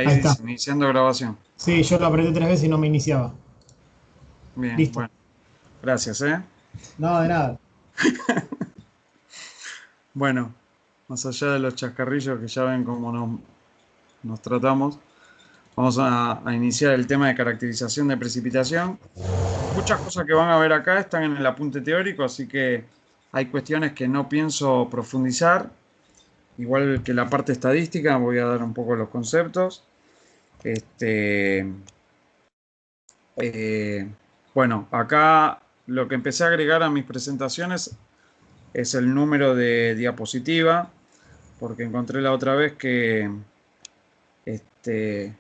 Ahí Ahí está. dice, iniciando grabación. Sí, yo lo apreté 3 veces y no me iniciaba. Bien, Listo. bueno, gracias, ¿eh? No, de nada. Bueno, más allá de los chascarrillos que ya ven cómo nos tratamos, vamos a iniciar el tema de caracterización de precipitación. Muchas cosas que van a ver acá están en el apunte teórico, así que hay cuestiones que no pienso profundizar. Igual que la parte estadística, voy a dar un poco los conceptos. Este, eh, bueno, acá lo que empecé a agregar a mis presentaciones es el número de diapositiva, porque encontré la otra vez este,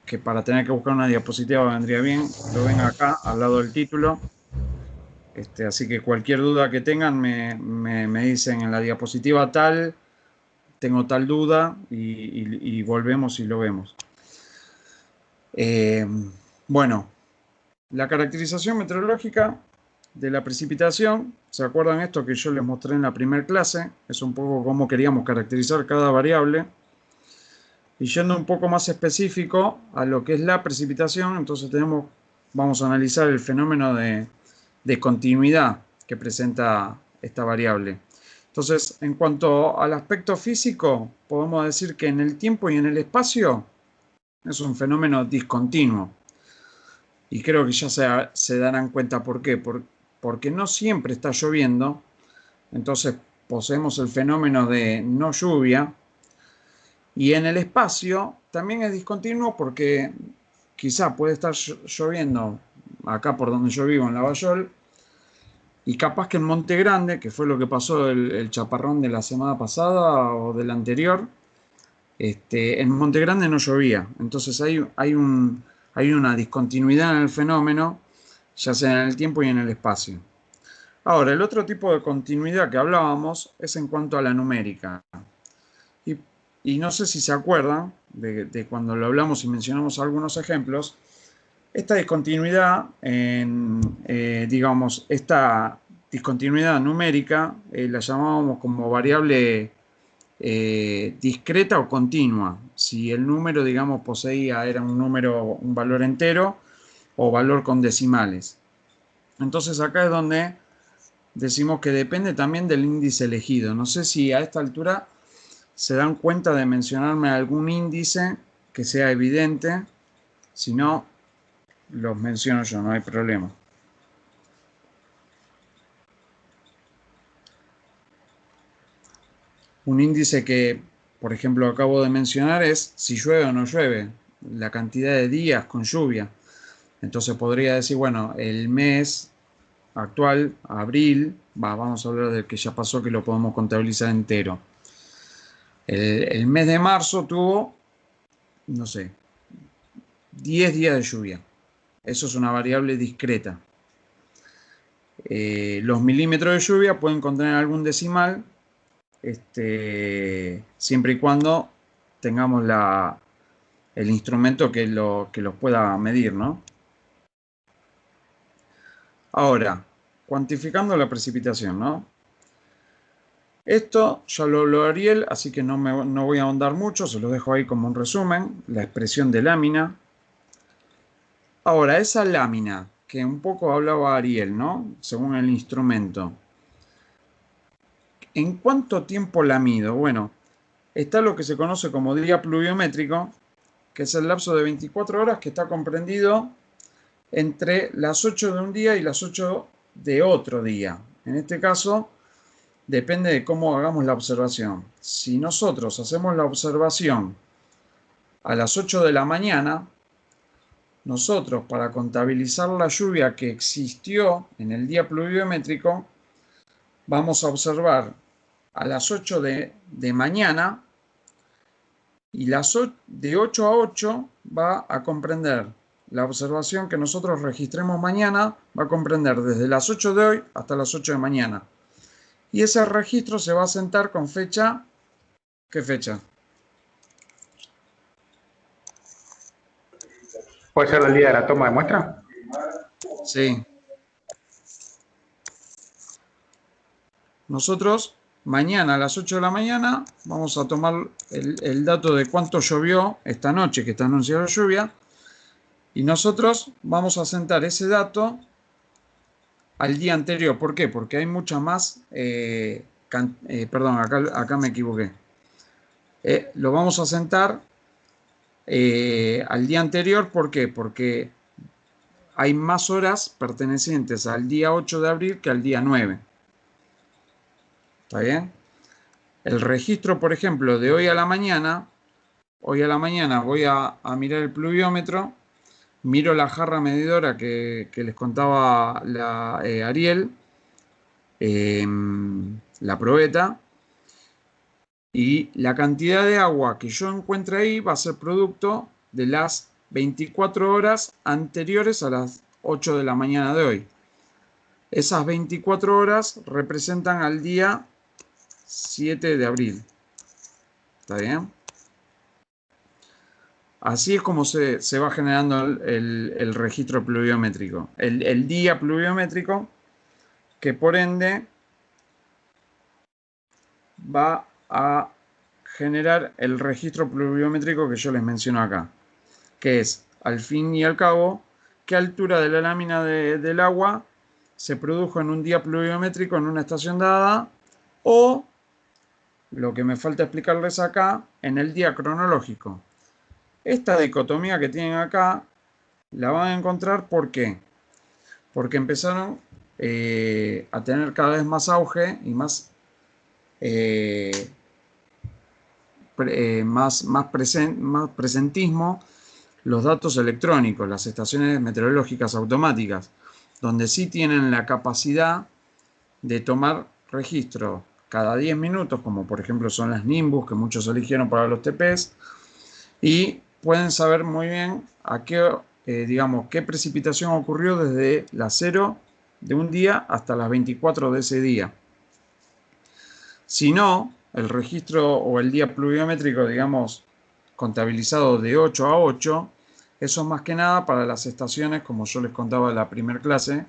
que para tener que buscar una diapositiva vendría bien. Lo ven acá, al lado del título. Así que cualquier duda que tengan me dicen en la diapositiva tal, tengo tal duda y volvemos y lo vemos. Eh, bueno, la caracterización meteorológica de la precipitación, ¿se acuerdan esto que yo les mostré en la primera clase? Es un poco cómo queríamos caracterizar cada variable. Y yendo un poco más específico a lo que es la precipitación, entonces vamos a analizar el fenómeno de continuidad que presenta esta variable. Entonces, en cuanto al aspecto físico, podemos decir que en el tiempo y en el espacio es un fenómeno discontinuo. Y creo que ya se darán cuenta por qué. Porque no siempre está lloviendo, entonces poseemos el fenómeno de no lluvia. Y en el espacio también es discontinuo porque quizá puede estar lloviendo acá por donde yo vivo, en Lavallol, y capaz que en Monte Grande, que fue lo que pasó el chaparrón de la semana pasada o del anterior, en Monte Grande no llovía. Entonces hay una discontinuidad en el fenómeno, ya sea en el tiempo y en el espacio. Ahora, el otro tipo de continuidad que hablábamos es en cuanto a la numérica. Y, y no sé si se acuerdan de cuando lo hablamos y mencionamos algunos ejemplos, esta discontinuidad, digamos, esta discontinuidad numérica la llamábamos como variable discreta o continua. Si el número, digamos, era un número, un valor entero o valor con decimales. Entonces acá es donde decimos que depende también del índice elegido. No sé si a esta altura se dan cuenta de mencionarme algún índice que sea evidente. Si no, los menciono yo, no hay problema. Un índice que, por ejemplo, acabo de mencionar es si llueve o no llueve, la cantidad de días con lluvia. Entonces podría decir, bueno, el mes actual, abril, vamos a hablar del que ya pasó, que lo podemos contabilizar entero. El mes de marzo tuvo, no sé, 10 días de lluvia. Eso es una variable discreta. Los milímetros de lluvia pueden contener algún decimal, siempre y cuando tengamos el instrumento que los pueda medir, ¿no? Ahora, cuantificando la precipitación, ¿no? Esto ya lo habló Ariel, así que no voy a ahondar mucho, se lo dejo ahí como un resumen, la expresión de lámina. Ahora, esa lámina que un poco hablaba Ariel, ¿no? Según el instrumento. ¿En cuánto tiempo la mido? Bueno, está lo que se conoce como día pluviométrico, que es el lapso de 24 horas que está comprendido entre las 8 de un día y las 8 de otro día. En este caso, depende de cómo hagamos la observación. Si nosotros hacemos la observación a las 8 de la mañana, nosotros para contabilizar la lluvia que existió en el día pluviométrico, vamos a observar a las 8 de mañana y de 8 a 8 va a comprender la observación que nosotros registremos mañana, va a comprender desde las 8 de hoy hasta las 8 de mañana. Y ese registro se va a sentar con fecha. ¿Qué fecha? ¿Puede ser del día de la toma de muestra? Sí. Nosotros mañana a las 8 de la mañana vamos a tomar el dato de cuánto llovió esta noche, que está anunciada la lluvia, y nosotros vamos a asentar ese dato al día anterior. ¿Por qué? Porque hay mucha más... perdón, acá me equivoqué. Lo vamos a asentar al día anterior. ¿Por qué? Porque hay más horas pertenecientes al día 8 de abril que al día 9. ¿Está bien? El registro, por ejemplo, de hoy a la mañana voy a mirar el pluviómetro, miro la jarra medidora que les contaba Ariel, la probeta, y la cantidad de agua que yo encuentre ahí va a ser producto de las 24 horas anteriores a las 8 de la mañana de hoy. Esas 24 horas representan al día 7 de abril. ¿Está bien? Así es como se va generando el registro pluviométrico. El día pluviométrico, que por ende va a generar el registro pluviométrico que yo les menciono acá, que es, al fin y al cabo, qué altura de la lámina del agua se produjo en un día pluviométrico en una estación dada, o, lo que me falta explicarles acá, en el día cronológico. Esta dicotomía que tienen acá la van a encontrar, ¿por qué? Porque empezaron a tener cada vez más auge y más presentismo los datos electrónicos, las estaciones meteorológicas automáticas, donde sí tienen la capacidad de tomar registro cada 10 minutos, como por ejemplo son las Nimbus, que muchos eligieron para los TPs, y pueden saber muy bien a qué, qué precipitación ocurrió desde las 0 de un día hasta las 24 de ese día. Si no, el registro o el día pluviométrico, digamos, contabilizado de 8 a 8, eso es más que nada para las estaciones, como yo les contaba en la primera clase,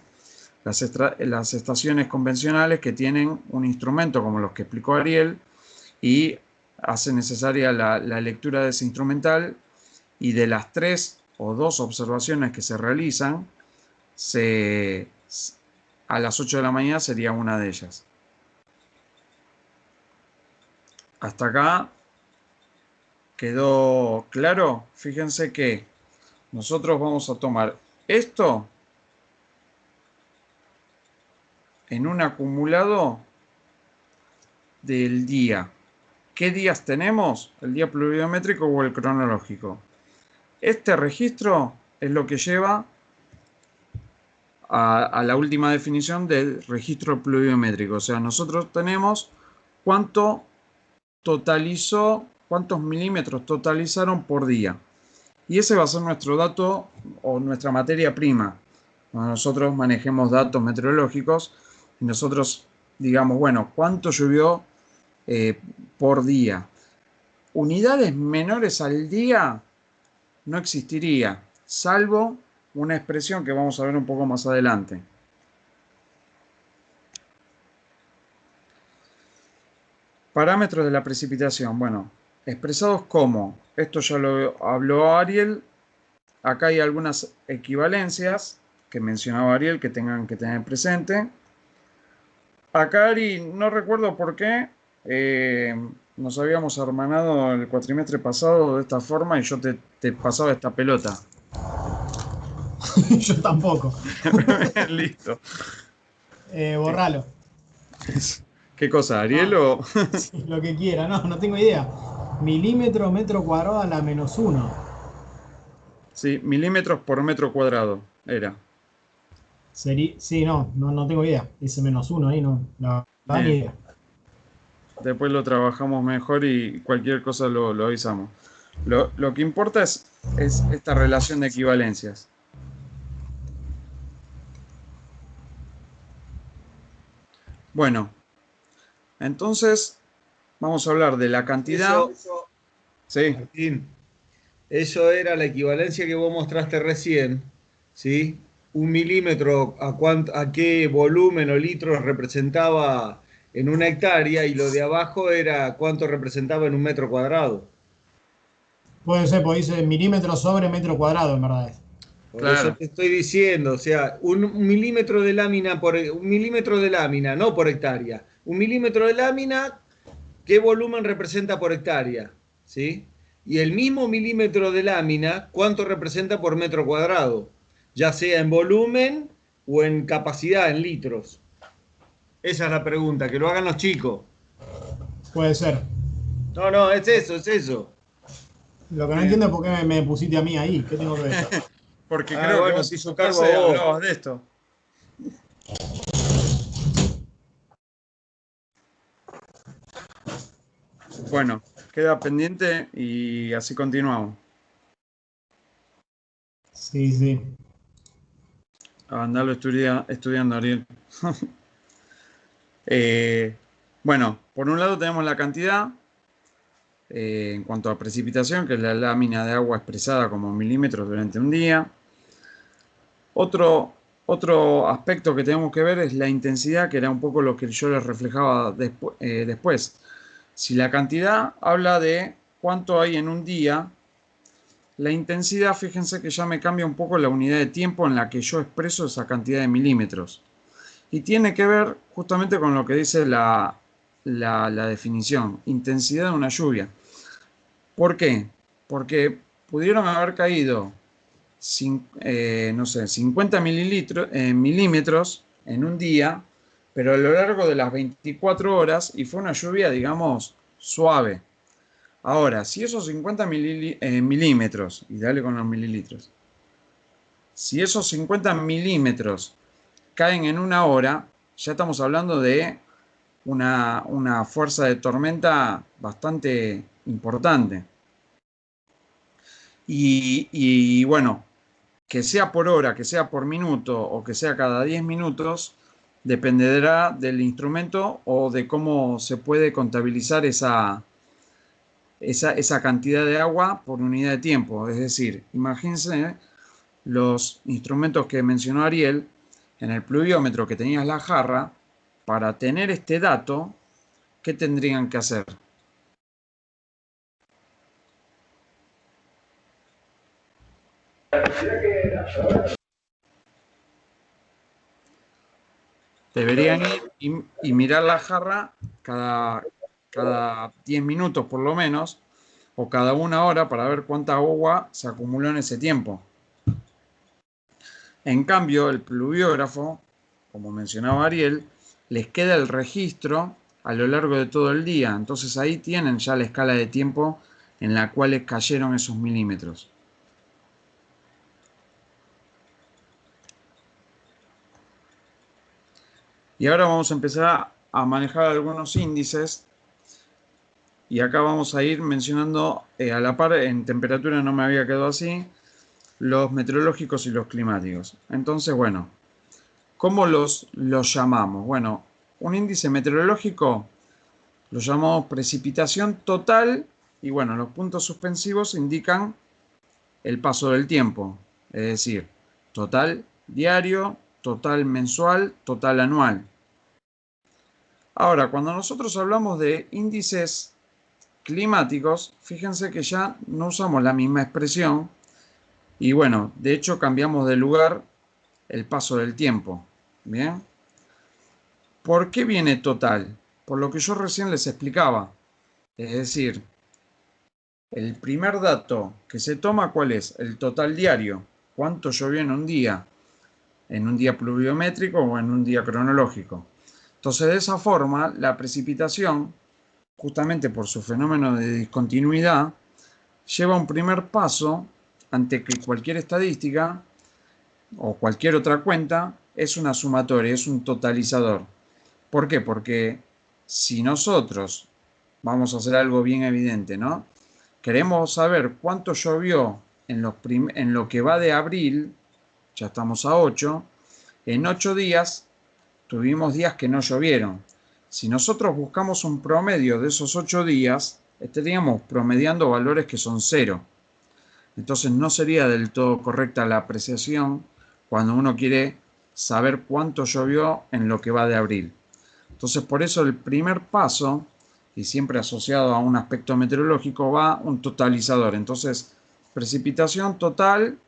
las estaciones convencionales que tienen un instrumento como los que explicó Ariel y hace necesaria la lectura de ese instrumental, y de las 3 o 2 observaciones que se realizan, a las 8 de la mañana sería una de ellas. Hasta acá quedó claro. Fíjense que nosotros vamos a tomar esto en un acumulado del día. ¿Qué días tenemos? ¿El día pluviométrico o el cronológico? Este registro es lo que lleva a la última definición del registro pluviométrico. O sea, nosotros tenemos cuántos milímetros totalizaron por día. Y ese va a ser nuestro dato o nuestra materia prima. Cuando nosotros manejemos datos meteorológicos y nosotros digamos, bueno, ¿cuánto llovió por día? Unidades menores al día no existiría, salvo una expresión que vamos a ver un poco más adelante. Parámetros de la precipitación. Bueno, expresados como, esto ya lo habló Ariel, acá hay algunas equivalencias que mencionaba Ariel que tengan que tener presente. Acá, Ari, no recuerdo por qué nos habíamos hermanado el cuatrimestre pasado de esta forma y yo te pasaba esta pelota. Yo tampoco. Listo. Borralo. ¿Qué cosa, Ariel o...? Sí, lo que quiera, no tengo idea. Milímetro, metro cuadrado a la -1. Sí, milímetros por metro cuadrado era. Sí, no tengo idea. Ese -1 ahí no da ni idea. Después lo trabajamos mejor y cualquier cosa lo avisamos. Lo que importa es esta relación de equivalencias. Bueno, entonces vamos a hablar de la cantidad. Sí. Martín, eso era la equivalencia que vos mostraste recién, ¿sí? Un milímetro, ¿a qué volumen o litros representaba en una hectárea y lo de abajo era cuánto representaba en un metro cuadrado. Puede ser, porque dice milímetros sobre metro cuadrado, en verdad. Por eso Claro, te estoy diciendo, o sea, un milímetro de lámina un milímetro de lámina, no por hectárea. Un milímetro de lámina, ¿qué volumen representa por hectárea? ¿Sí? Y el mismo milímetro de lámina, ¿cuánto representa por metro cuadrado? Ya sea en volumen o en capacidad, en litros. Esa es la pregunta, que lo hagan los chicos. Puede ser. No, no, es eso, es eso. Lo que no bien. entiendo es por qué me pusiste a mí ahí. ¿Qué tengo que ver yo? Porque Ah, creo que bueno, vos te en hizo tu cargo a clase vos. hablabas de esto. Bueno, queda pendiente y así continuamos. Sí, sí. Andalo estudiando, Ariel. Eh, bueno, por un lado tenemos la cantidad en cuanto a precipitación, que es la lámina de agua expresada como milímetros durante un día. Otro, otro aspecto que tenemos que ver es la intensidad, que era un poco lo que yo les reflejaba después. Si la cantidad habla de cuánto hay en un día, la intensidad, fíjense que ya me cambia un poco la unidad de tiempo en la que yo expreso esa cantidad de milímetros. Y tiene que ver justamente con lo que dice la definición, intensidad de una lluvia. ¿Por qué? Porque pudieron haber caído, no sé, 50 milímetros en un día, pero a lo largo de las 24 horas, y fue una lluvia, digamos, suave. Ahora, si esos 50 milímetros, y dale con los mililitros, si esos 50 milímetros caen en una hora, ya estamos hablando de una fuerza de tormenta bastante importante. Y bueno, que sea por hora, que sea por minuto o que sea cada 10 minutos, dependerá del instrumento o de cómo se puede contabilizar esa cantidad de agua por unidad de tiempo. Es decir, imagínense los instrumentos que mencionó Ariel, en el pluviómetro que tenías la jarra, para tener este dato, ¿qué tendrían que hacer? Deberían ir y mirar la jarra cada 10 minutos por lo menos, o cada una hora para ver cuánta agua se acumuló en ese tiempo. En cambio, el pluviógrafo, como mencionaba Ariel, les queda el registro a lo largo de todo el día. Entonces ahí tienen ya la escala de tiempo en la cual cayeron esos milímetros. Y ahora vamos a empezar a manejar algunos índices. Y acá vamos a ir mencionando a la par, en temperatura no me había quedado así, los meteorológicos y los climáticos. Entonces, bueno, ¿cómo los llamamos? Bueno, un índice meteorológico lo llamamos precipitación total y bueno, los puntos suspensivos indican el paso del tiempo, es decir, total diario, total mensual, total anual. Ahora, cuando nosotros hablamos de índices climáticos, fíjense que ya no usamos la misma expresión y bueno, de hecho cambiamos de lugar el paso del tiempo. ¿Bien? ¿Por qué viene total? Por lo que yo recién les explicaba. Es decir, el primer dato que se toma, ¿cuál es? El total diario. ¿Cuánto llovió en un día? En un día pluviométrico o en un día cronológico. Entonces, de esa forma, la precipitación, justamente por su fenómeno de discontinuidad, lleva un primer paso ante que cualquier estadística o cualquier otra cuenta es una sumatoria, es un totalizador. ¿Por qué? Porque si nosotros, vamos a hacer algo bien evidente, ¿no? Queremos saber cuánto llovió en lo que va de abril, ya estamos a 8, en 8 días tuvimos días que no llovieron. Si nosotros buscamos un promedio de esos 8 días, estaríamos promediando valores que son 0. Entonces no sería del todo correcta la apreciación cuando uno quiere saber cuánto llovió en lo que va de abril. Entonces, por eso el primer paso, y siempre asociado a un aspecto meteorológico, va un totalizador. Entonces, precipitación total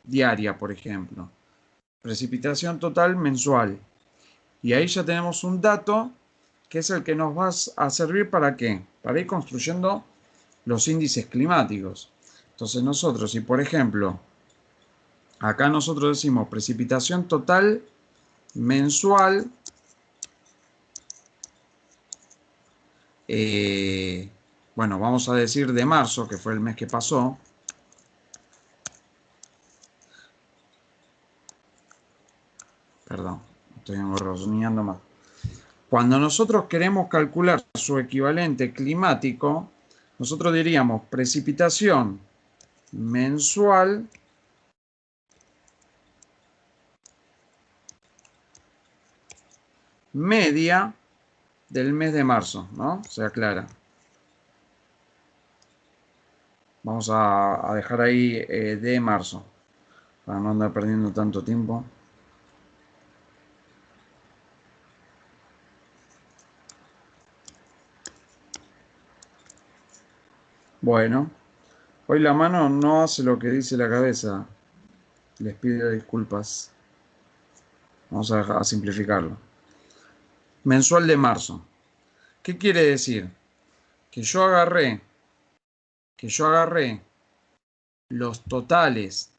diaria, por ejemplo. Precipitación total mensual. Y ahí ya tenemos un dato que es el que nos va a servir ¿para qué? Para ir construyendo los índices climáticos. Entonces nosotros, si por ejemplo, acá nosotros decimos precipitación total mensual, bueno, vamos a decir de marzo, que fue el mes que pasó. Perdón, estoy engorroñando más. Cuando nosotros queremos calcular su equivalente climático, nosotros diríamos precipitación mensual media del mes de marzo, ¿no? Se aclara. Vamos a dejar ahí de marzo, para no andar perdiendo tanto tiempo. Bueno, hoy la mano no hace lo que dice la cabeza. Les pido disculpas. Vamos a simplificarlo. Mensual de marzo. ¿Qué quiere decir? Que yo agarré los totales,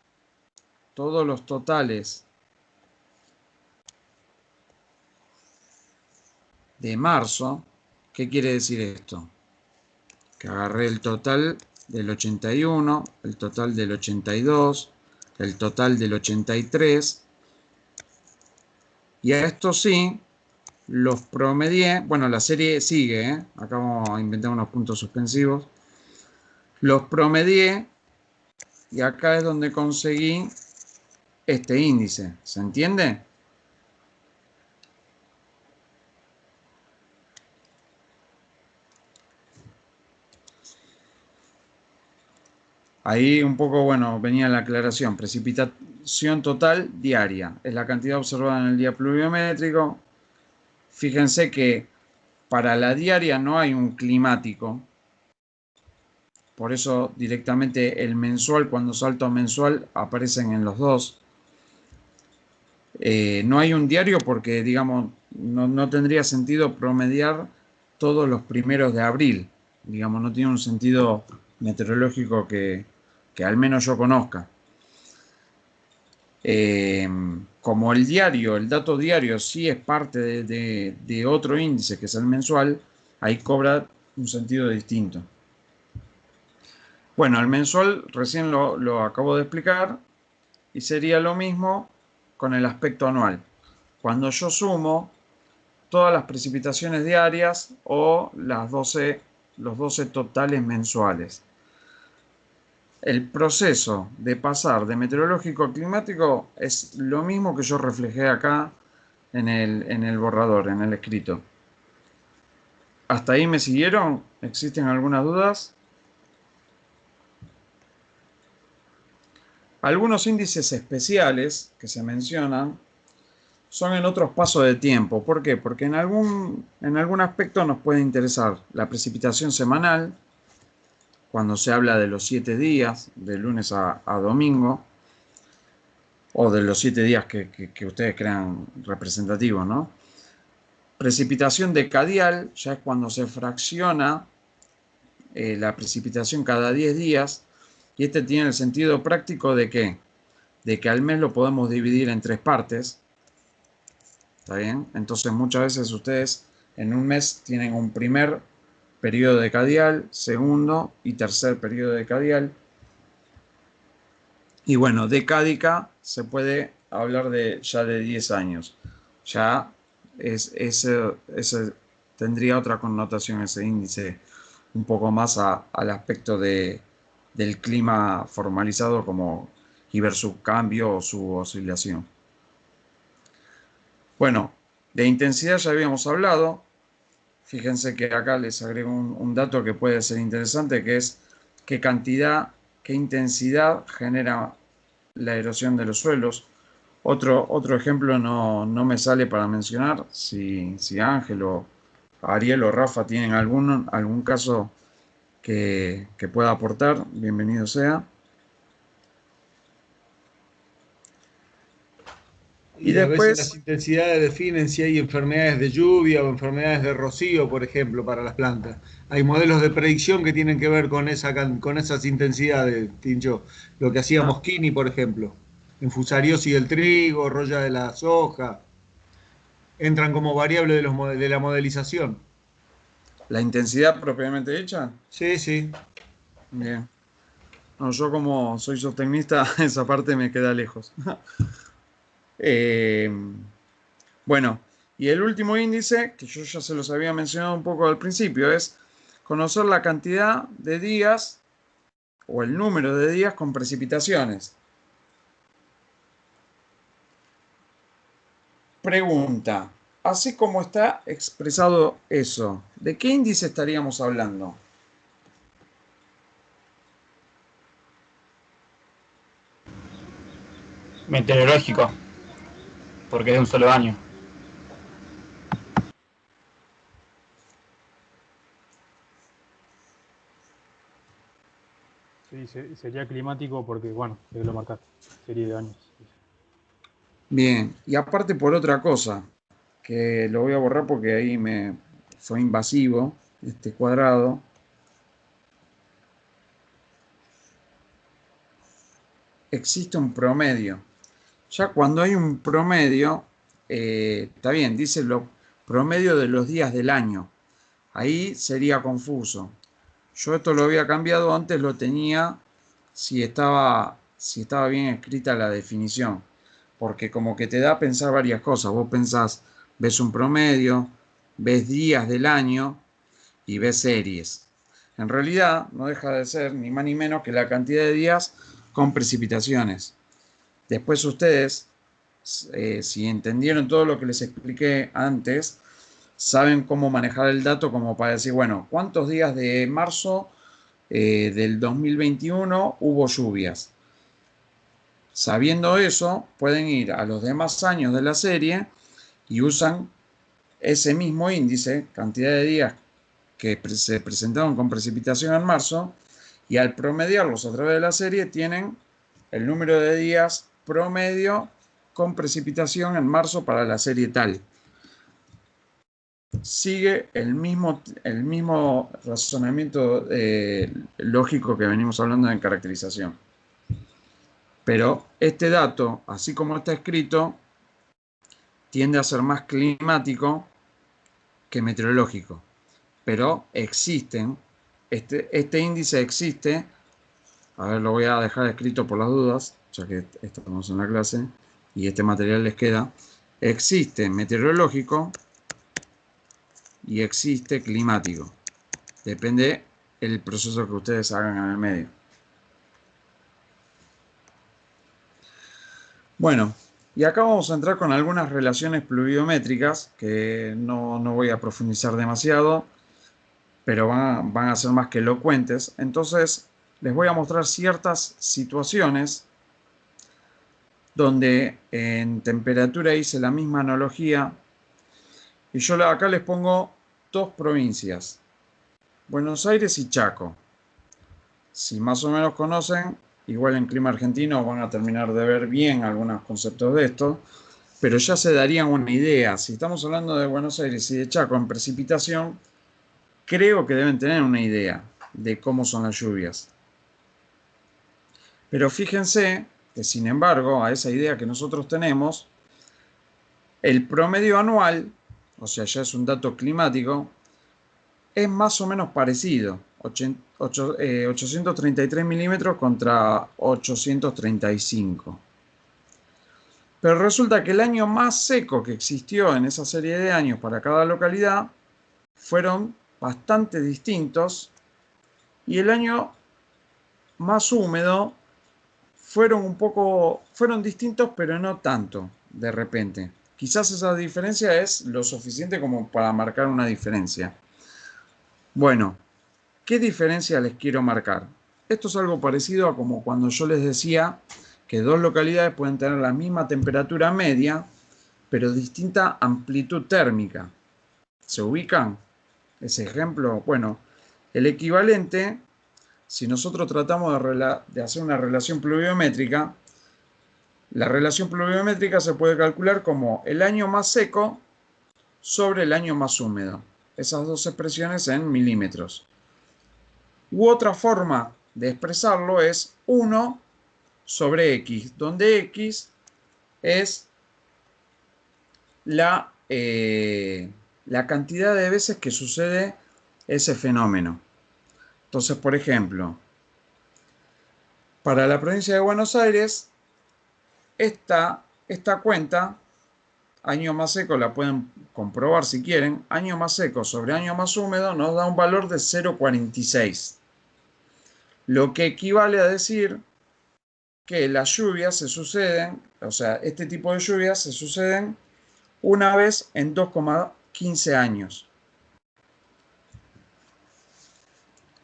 todos los totales de marzo. ¿Qué quiere decir esto? Que agarré el total del 81, el total del 82, el total del 83, y a esto sí los promedié. Bueno, la serie sigue, ¿eh? Acá vamos a inventar unos puntos suspensivos. Los promedié y acá es donde conseguí este índice. ¿Se entiende? Ahí un poco, bueno, venía la aclaración. Precipitación total diaria. Es la cantidad observada en el día pluviométrico. Fíjense que para la diaria no hay un climático. Por eso directamente el mensual, cuando salto a mensual, aparecen en los dos. No hay un diario porque, digamos, no tendría sentido promediar todos los primeros de abril. Digamos, no tiene un sentido meteorológico que al menos yo conozca. Como el diario, el dato diario sí es parte de otro índice que es el mensual, ahí cobra un sentido distinto. Bueno, el mensual recién lo acabo de explicar y sería lo mismo con el aspecto anual. Cuando yo sumo todas las precipitaciones diarias o los 12 totales mensuales. El proceso de pasar de meteorológico a climático es lo mismo que yo reflejé acá en el borrador, en el escrito. ¿Hasta ahí me siguieron? ¿Existen algunas dudas? Algunos índices especiales que se mencionan son en otros pasos de tiempo. ¿Por qué? Porque en algún aspecto nos puede interesar la precipitación semanal, cuando se habla de los 7 días, de lunes a domingo, o de los 7 días que ustedes crean representativos, ¿no? Precipitación decadial, ya es cuando se fracciona la precipitación cada 10 días, y este tiene el sentido práctico de que al mes lo podemos dividir en 3 partes. ¿Está bien? Entonces muchas veces ustedes en un mes tienen un primer periodo decadial, segundo y tercer periodo decadial. Y bueno, decádica se puede hablar ya de 10 años. Ya ese tendría otra connotación, ese índice, un poco más al aspecto del clima formalizado y ver su cambio o su oscilación. Bueno, de intensidad ya habíamos hablado. Fíjense que acá les agrego un dato que puede ser interesante, que es qué intensidad genera la erosión de los suelos. Otro ejemplo no me sale para mencionar. Si Ángel o Ariel o Rafa tienen algún caso que pueda aportar, bienvenido sea. Y Y a veces las después, intensidades definen si hay enfermedades de lluvia o enfermedades de rocío, por ejemplo, para las plantas. Hay modelos de predicción que tienen que ver con esas intensidades, Tincho. Lo que hacía ah, Moschini, por ejemplo. En fusariosis del trigo, roya de la soja. Entran como variable de la modelización. la intensidad propiamente dicha, Sí, sí. bien. No, yo como soy zootecnista, esa parte me queda lejos. Eh, bueno, y el último índice, que yo ya se los había mencionado un poco al principio, es conocer la cantidad de días o el número de días con precipitaciones. Pregunta, así como está expresado eso, ¿de qué índice estaríamos hablando? Meteorológico, porque es de un solo año. Sí, sería climático porque, bueno, sé que lo marcaste, serie de años. Bien, y aparte por otra cosa, que lo voy a borrar porque ahí me fue invasivo, este cuadrado. Existe un promedio. Ya cuando hay un promedio, está bien, dice lo promedio de los días del año. Ahí sería confuso. Yo esto lo había cambiado, antes lo tenía si estaba bien escrita la definición. Porque como que te da a pensar varias cosas. Vos pensás, ves un promedio, ves días del año y ves series. En realidad no deja de ser ni más ni menos que la cantidad de días con precipitaciones. Después ustedes, si entendieron todo lo que les expliqué antes, saben cómo manejar el dato como para decir, bueno, ¿cuántos días de marzo del 2021 hubo lluvias? Sabiendo eso, pueden ir a los demás años de la serie y usan ese mismo índice, cantidad de días que se presentaron con precipitación en marzo, y al promediarlos a través de la serie tienen el número de días promedio con precipitación en marzo para la serie tal. Sigue el mismo razonamiento lógico que venimos hablando en caracterización. Pero este dato, así como está escrito, tiende a ser más climático que meteorológico. Pero existen, este índice existe. A ver, lo voy a dejar escrito por las dudas, ya que estamos en la clase y este material les queda. Existe meteorológico y existe climático. Depende el proceso que ustedes hagan en el medio. Bueno, y acá vamos a entrar con algunas relaciones pluviométricas que no voy a profundizar demasiado, pero van a ser más que elocuentes. Entonces, les voy a mostrar ciertas situaciones donde en temperatura hice la misma analogía y yo acá les pongo dos provincias, Buenos Aires y Chaco. Si más o menos conocen, igual en clima argentino van a terminar de ver bien algunos conceptos de esto, pero ya se darían una idea. Si estamos hablando de Buenos Aires y de Chaco en precipitación, creo que deben tener una idea de cómo son las lluvias. Pero fíjense que, sin embargo, a esa idea que nosotros tenemos, el promedio anual, o sea, ya es un dato climático, es más o menos parecido. 833 milímetros contra 835. Pero resulta que el año más seco que existió en esa serie de años para cada localidad fueron bastante distintos, y el año más húmedo fueron distintos, pero no tanto de repente. Quizás esa diferencia es lo suficiente como para marcar una diferencia. Bueno, ¿qué diferencia les quiero marcar? Esto es algo parecido a como cuando yo les decía que dos localidades pueden tener la misma temperatura media, pero distinta amplitud térmica. ¿Se ubican? Ese ejemplo, bueno, el equivalente, si nosotros tratamos de hacer una relación pluviométrica, la relación pluviométrica se puede calcular como el año más seco sobre el año más húmedo. Esas dos expresiones en milímetros. U otra forma de expresarlo es 1 sobre X, donde X es la cantidad de veces que sucede ese fenómeno. Entonces, por ejemplo, para la provincia de Buenos Aires, esta cuenta, año más seco, la pueden comprobar si quieren, año más seco sobre año más húmedo nos da un valor de 0,46. Lo que equivale a decir que las lluvias se suceden, o sea, este tipo de lluvias se suceden una vez en 2,15 años.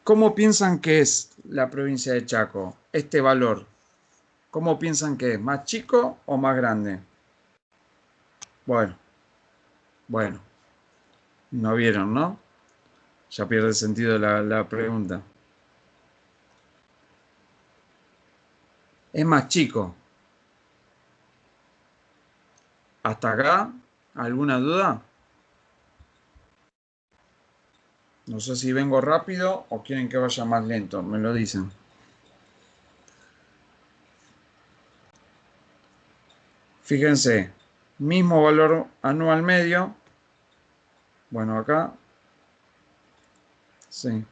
¿Cómo piensan que es la provincia de Chaco? Este valor, ¿cómo piensan que es? ¿Más chico o más grande? Bueno, no vieron, ¿no? Ya pierde sentido la pregunta. Es más chico. ¿Hasta acá? ¿Alguna duda? No sé si vengo rápido o quieren que vaya más lento, me lo dicen. Fíjense, mismo valor anual medio. Bueno, acá. Sí.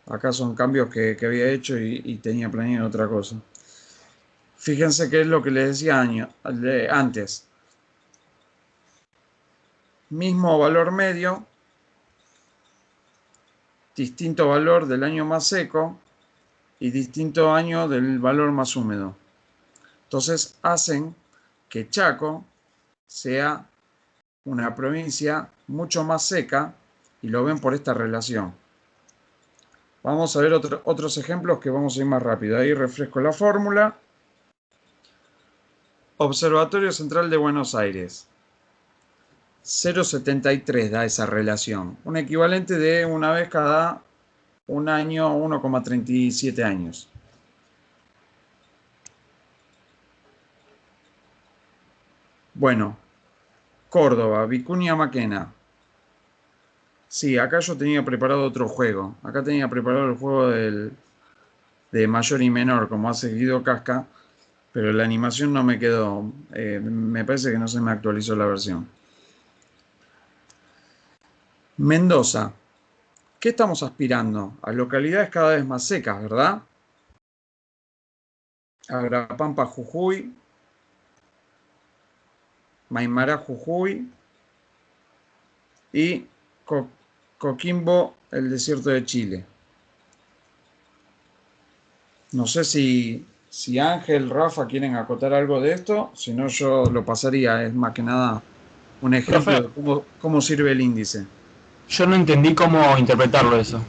Acá son cambios que había hecho y tenía planeado otra cosa. Fíjense qué es lo que les decía antes. Mismo valor medio. Distinto valor del año más seco y distinto año del valor más húmedo. Entonces hacen que Chaco sea una provincia mucho más seca y lo ven por esta relación. Vamos a ver otros ejemplos que vamos a ir más rápido. Ahí refresco la fórmula. Observatorio Central de Buenos Aires. 0,73 da esa relación. Un equivalente de una vez cada un año, 1,37 años. Bueno, Córdoba, Vicuña Maquena. Sí, acá yo tenía preparado otro juego. Acá tenía preparado el juego de mayor y menor, como hace Guido Casca, pero la animación no me quedó. Me parece que no se me actualizó la versión. Mendoza. ¿Qué estamos aspirando? A localidades cada vez más secas, ¿verdad? Agrapampa, Jujuy. Maimará, Jujuy. Y Coquimbo, el desierto de Chile. No sé si Ángel, Rafa quieren acotar algo de esto, si no yo lo pasaría, es más que nada un ejemplo Profe, de cómo sirve el índice. yo no entendí cómo interpretarlo eso.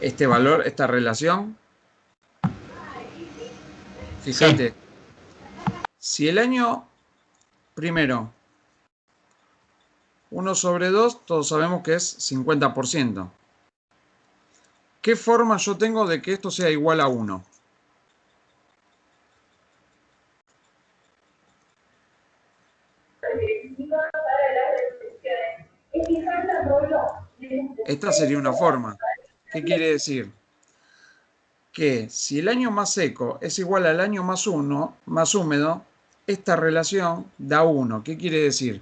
Este valor, esta relación, Sí, fíjate, si el año primero 1 sobre 2, todos sabemos que es 50%. ¿Qué forma yo tengo de que esto sea igual a 1? Esta sería una forma. ¿Qué quiere decir? Que si el año más seco es igual al año más húmedo, esta relación da 1. ¿Qué quiere decir?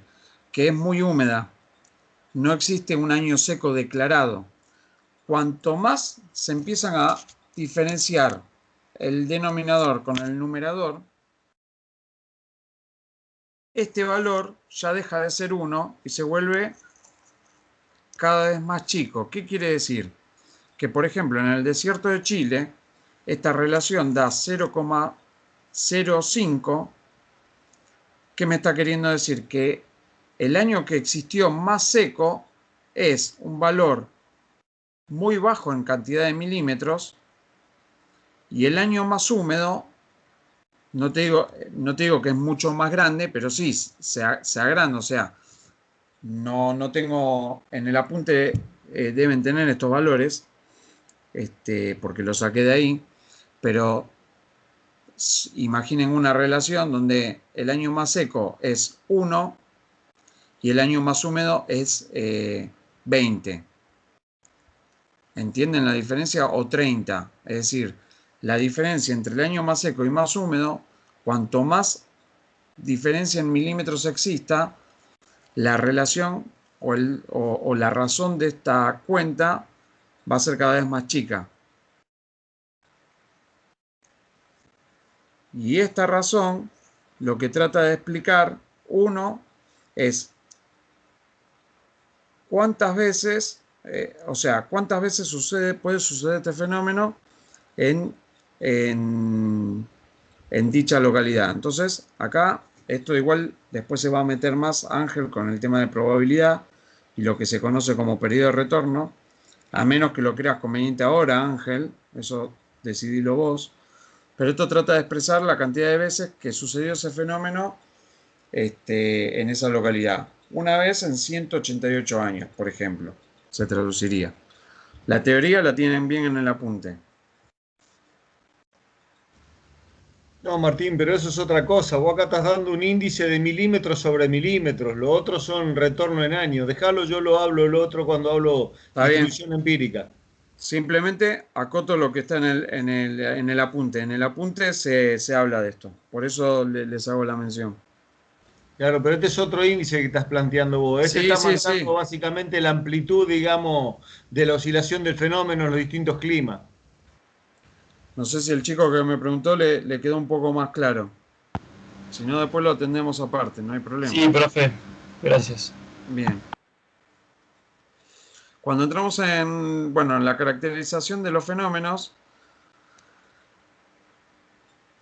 Que es muy húmeda. No existe un año seco declarado. Cuanto más se empiezan a diferenciar el denominador con el numerador, este valor ya deja de ser 1 y se vuelve cada vez más chico. ¿Qué quiere decir? Que, por ejemplo, en el desierto de Chile, esta relación da 0,05. ¿Qué me está queriendo decir? Que el año que existió más seco es un valor muy bajo en cantidad de milímetros y el año más húmedo, no te digo que es mucho más grande, pero sí se agranda, o sea, no tengo, en el apunte deben tener estos valores, porque lo saqué de ahí, pero imaginen una relación donde el año más seco es 1 y el año más húmedo es 20. ¿Entienden la diferencia? O 30. Es decir, la diferencia entre el año más seco y más húmedo, cuanto más diferencia en milímetros exista, la relación o la razón de esta cuenta va a ser cada vez más chica. Y esta razón lo que trata de explicar, uno, es cuántas veces, cuántas veces puede suceder este fenómeno en, en, en dicha localidad. Entonces, acá, esto igual después se va a meter más Ángel con el tema de probabilidad y lo que se conoce como periodo de retorno, a menos que lo creas conveniente ahora, Ángel, eso decidilo vos. Pero esto trata de expresar la cantidad de veces que sucedió ese fenómeno en esa localidad. Una vez en 188 años, por ejemplo, se traduciría. La teoría la tienen bien en el apunte. No, Martín, pero eso es otra cosa. Vos acá estás dando un índice de milímetros sobre milímetros. Lo otro son retorno en años. Dejalo, yo lo hablo lo otro cuando hablo Está bien. distribución empírica. Simplemente acoto lo que está en el apunte. En el apunte se habla de esto. Por eso les hago la mención. Claro, pero este es otro índice que estás planteando vos. Este Sí, está sí, marcando sí. básicamente la amplitud, digamos, de la oscilación del fenómeno en los distintos climas. No sé si el chico que me preguntó le quedó un poco más claro. Si no, después lo atendemos aparte, no hay problema. Sí, profe. Gracias. Bien. Cuando entramos en la caracterización de los fenómenos,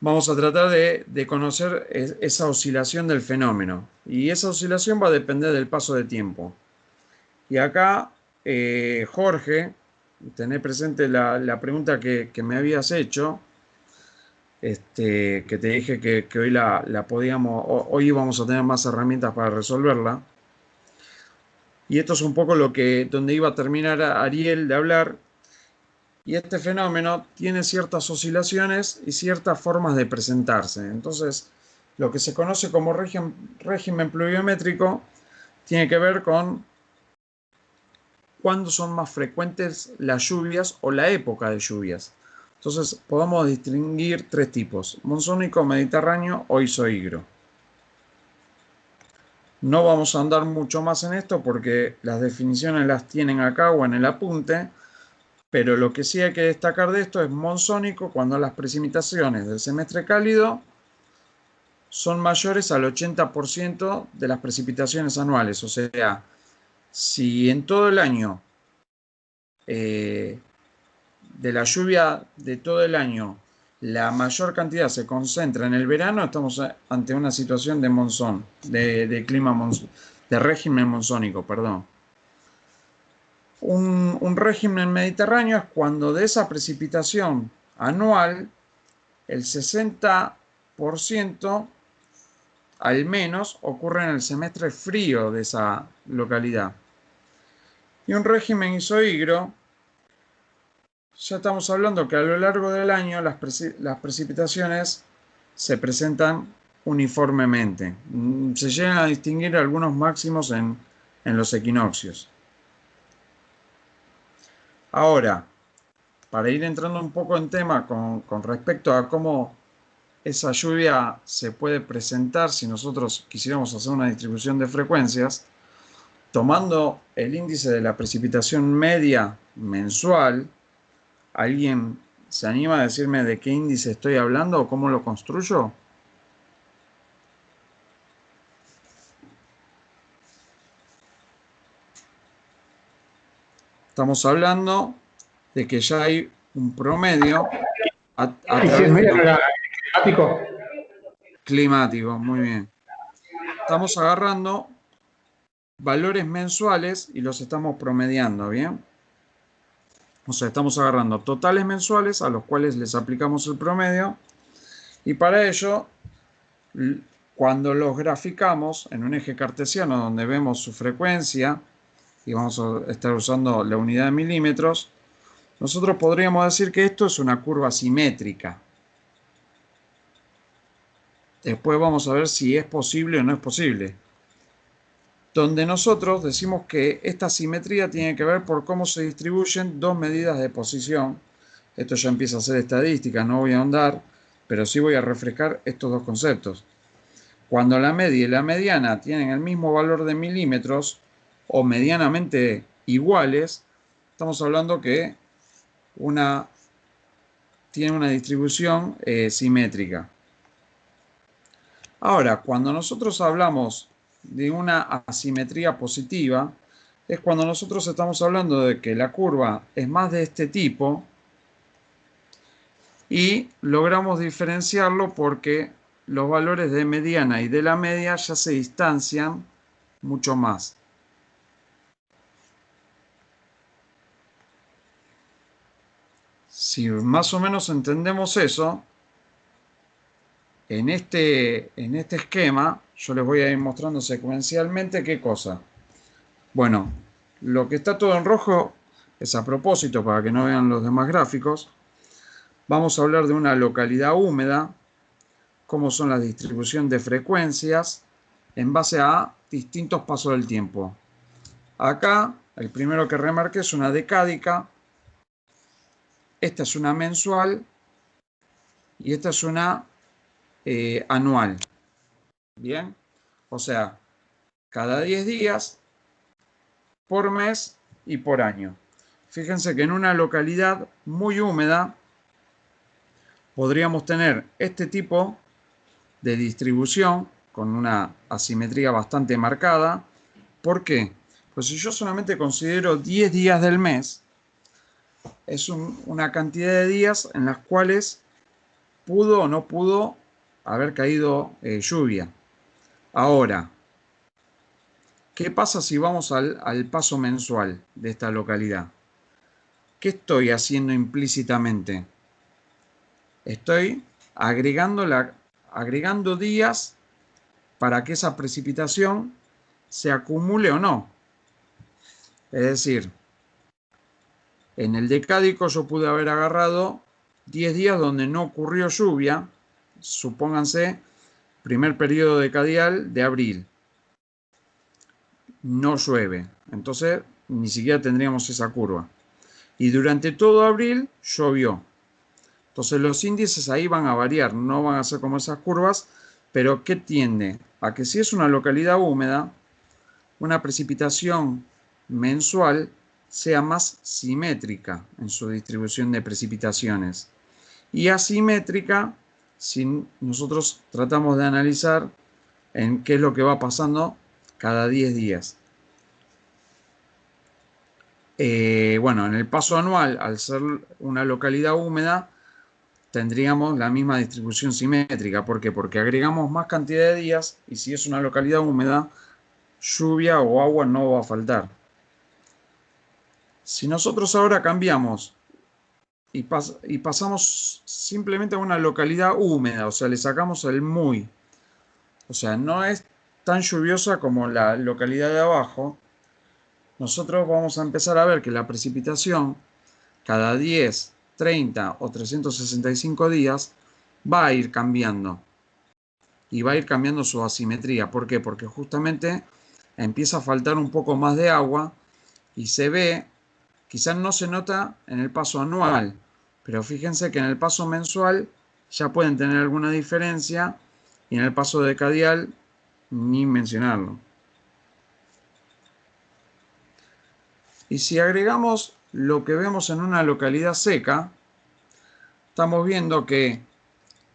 vamos a tratar de conocer esa oscilación del fenómeno. Y esa oscilación va a depender del paso de tiempo. Y acá, Jorge, tené presente la pregunta que me habías hecho, que te dije que hoy la podíamos, hoy íbamos a tener más herramientas para resolverla. Y esto es un poco donde iba a terminar Ariel de hablar. Y este fenómeno tiene ciertas oscilaciones y ciertas formas de presentarse. Entonces, lo que se conoce como régimen pluviométrico tiene que ver con cuándo son más frecuentes las lluvias o la época de lluvias. Entonces, podemos distinguir tres tipos: monzónico, mediterráneo o isohigro. No vamos a andar mucho más en esto porque las definiciones las tienen acá o en el apunte. Pero lo que sí hay que destacar de esto es monzónico cuando las precipitaciones del semestre cálido son mayores al 80% de las precipitaciones anuales. O sea, si en todo el año, de la lluvia de todo el año, la mayor cantidad se concentra en el verano, estamos ante una situación de monzón, de clima de régimen monzónico, perdón. Un régimen mediterráneo es cuando de esa precipitación anual, el 60% al menos ocurre en el semestre frío de esa localidad. Y un régimen isohigro, ya estamos hablando que a lo largo del año las precipitaciones se presentan uniformemente. Se llegan a distinguir algunos máximos en los equinoccios. Ahora, para ir entrando un poco en tema con respecto a cómo esa lluvia se puede presentar si nosotros quisiéramos hacer una distribución de frecuencias, tomando el índice de la precipitación media mensual. ¿Alguien se anima a decirme de qué índice estoy hablando o cómo lo construyo? Estamos hablando de que ya hay un promedio a través de climático, muy bien. Estamos agarrando valores mensuales y los estamos promediando, ¿bien? O sea, estamos agarrando totales mensuales a los cuales les aplicamos el promedio. Y para ello, cuando los graficamos en un eje cartesiano donde vemos su frecuencia, y vamos a estar usando la unidad de milímetros, nosotros podríamos decir que esto es una curva simétrica. Después vamos a ver si es posible o no es posible. Donde nosotros decimos que esta simetría tiene que ver por cómo se distribuyen dos medidas de posición. Esto ya empieza a ser estadística, no voy a ahondar, pero sí voy a refrescar estos dos conceptos. Cuando la media y la mediana tienen el mismo valor de milímetros o medianamente iguales, estamos hablando que una tiene una distribución simétrica. Ahora, cuando nosotros hablamos de una asimetría positiva, es cuando nosotros estamos hablando de que la curva es más de este tipo y logramos diferenciarlo porque los valores de mediana y de la media ya se distancian mucho más. Si más o menos entendemos eso, en este esquema yo les voy a ir mostrando secuencialmente qué cosa. Bueno, lo que está todo en rojo es a propósito para que no vean los demás gráficos. Vamos a hablar de una localidad húmeda, cómo son la distribución de frecuencias en base a distintos pasos del tiempo. Acá, el primero que remarqué es una decádica, esta es una mensual y esta es una anual. Bien, o sea, cada 10 días, por mes y por año. Fíjense que en una localidad muy húmeda podríamos tener este tipo de distribución con una asimetría bastante marcada. ¿Por qué? Pues si yo solamente considero 10 días del mes, es una cantidad de días en las cuales pudo o no pudo haber caído lluvia. Ahora, ¿qué pasa si vamos al paso mensual de esta localidad? ¿Qué estoy haciendo implícitamente? Estoy agregando días para que esa precipitación se acumule o no. Es decir, en el decádico yo pude haber agarrado 10 días donde no ocurrió lluvia, supónganse, primer periodo decadial de abril. No llueve, entonces ni siquiera tendríamos esa curva. Y durante todo abril llovió. Entonces los índices ahí van a variar, no van a ser como esas curvas, pero ¿qué tiende? A que si es una localidad húmeda, una precipitación mensual sea más simétrica en su distribución de precipitaciones. Y asimétrica si nosotros tratamos de analizar en qué es lo que va pasando cada 10 días. Bueno, en el paso anual, al ser una localidad húmeda, tendríamos la misma distribución simétrica. ¿Por qué? Porque agregamos más cantidad de días y si es una localidad húmeda, lluvia o agua no va a faltar. Si nosotros ahora cambiamos y pasamos simplemente a una localidad húmeda, o sea, le sacamos el muy, o sea, no es tan lluviosa como la localidad de abajo, nosotros vamos a empezar a ver que la precipitación cada 10, 30 o 365 días va a ir cambiando. Y va a ir cambiando su asimetría. ¿Por qué? Porque justamente empieza a faltar un poco más de agua y se ve, quizás no se nota en el paso anual, pero fíjense que en el paso mensual ya pueden tener alguna diferencia y en el paso decadial ni mencionarlo. Y si agregamos lo que vemos en una localidad seca, estamos viendo que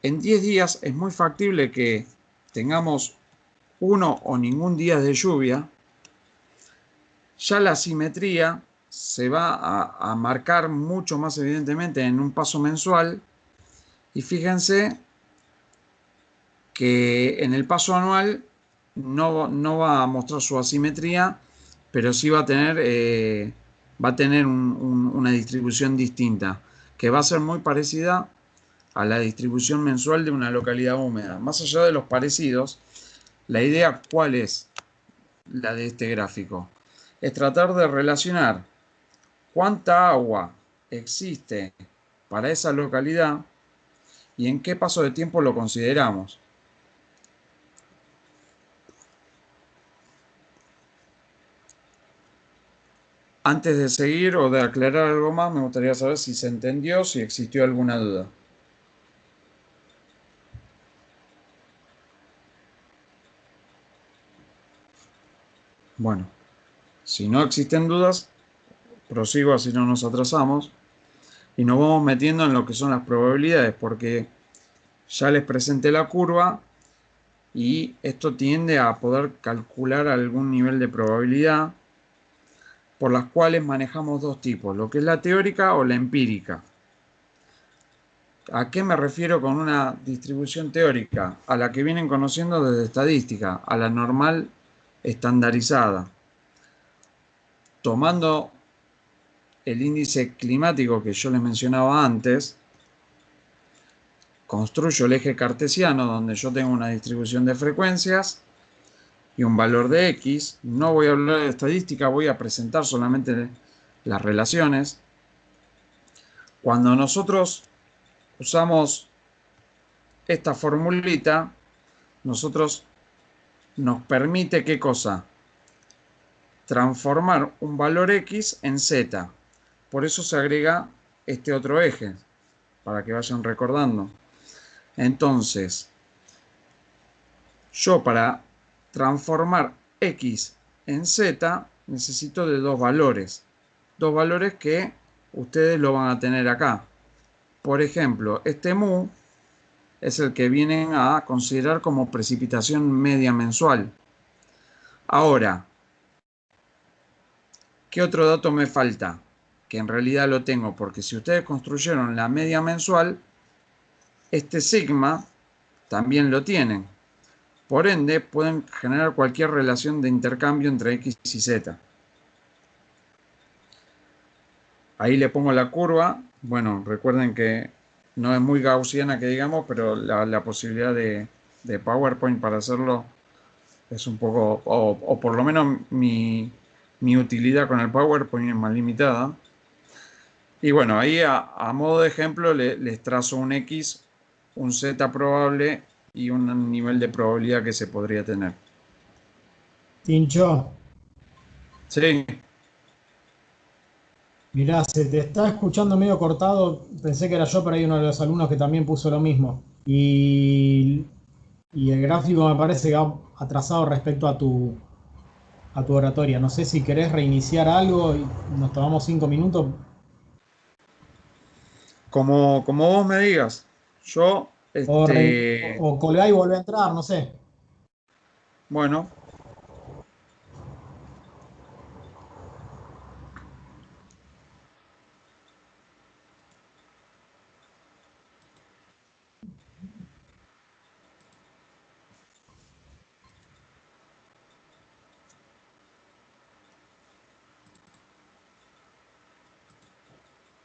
en 10 días es muy factible que tengamos uno o ningún día de lluvia. Ya la simetría se va a marcar mucho más evidentemente en un paso mensual. Y fíjense que en el paso anual no va a mostrar su asimetría, pero sí va a tener va a tener una distribución distinta, que va a ser muy parecida a la distribución mensual de una localidad húmeda. Más allá de los parecidos, la idea, ¿cuál es la de este gráfico? Es tratar de relacionar cuánta agua existe para esa localidad y en qué paso de tiempo lo consideramos. Antes de seguir o de aclarar algo más, me gustaría saber si se entendió, si existió alguna duda. Bueno, si no existen dudas, prosigo así no nos atrasamos y nos vamos metiendo en lo que son las probabilidades, porque ya les presenté la curva y esto tiende a poder calcular algún nivel de probabilidad, por las cuales manejamos dos tipos, lo que es la teórica o la empírica. ¿A qué me refiero con una distribución teórica? A la que vienen conociendo desde estadística, a la normal estandarizada. Tomando el índice climático que yo les mencionaba antes, construyo el eje cartesiano donde yo tengo una distribución de frecuencias y un valor de X. No voy a hablar de estadística, voy a presentar solamente las relaciones. Cuando nosotros usamos esta formulita, nosotros nos permite, ¿qué cosa? Transformar un valor X en Z. Por eso se agrega este otro eje, para que vayan recordando. Entonces, yo para transformar X en Z necesito de dos valores. Dos valores que ustedes lo van a tener acá. Por ejemplo, este mu es el que vienen a considerar como precipitación media mensual. Ahora, ¿qué otro dato me falta? Que en realidad lo tengo, porque si ustedes construyeron la media mensual, este sigma también lo tienen. Por ende, pueden generar cualquier relación de intercambio entre X y Z. Ahí le pongo la curva. Bueno, recuerden que no es muy gaussiana que digamos, pero la posibilidad de PowerPoint para hacerlo es un poco, o por lo menos mi utilidad con el PowerPoint es más limitada. Y bueno, ahí a modo de ejemplo les trazo un X, un Z probable y un nivel de probabilidad que se podría tener. Tincho, Sí, mirá, se te está escuchando medio cortado. Pensé que era yo, pero hay uno de los alumnos que también puso lo mismo. Y el gráfico me parece que va atrasado respecto a tu oratoria. No sé si querés reiniciar algo y nos tomamos 5 minutos. como vos me digas. Yo, O colgá y volvé a entrar, no sé. bueno,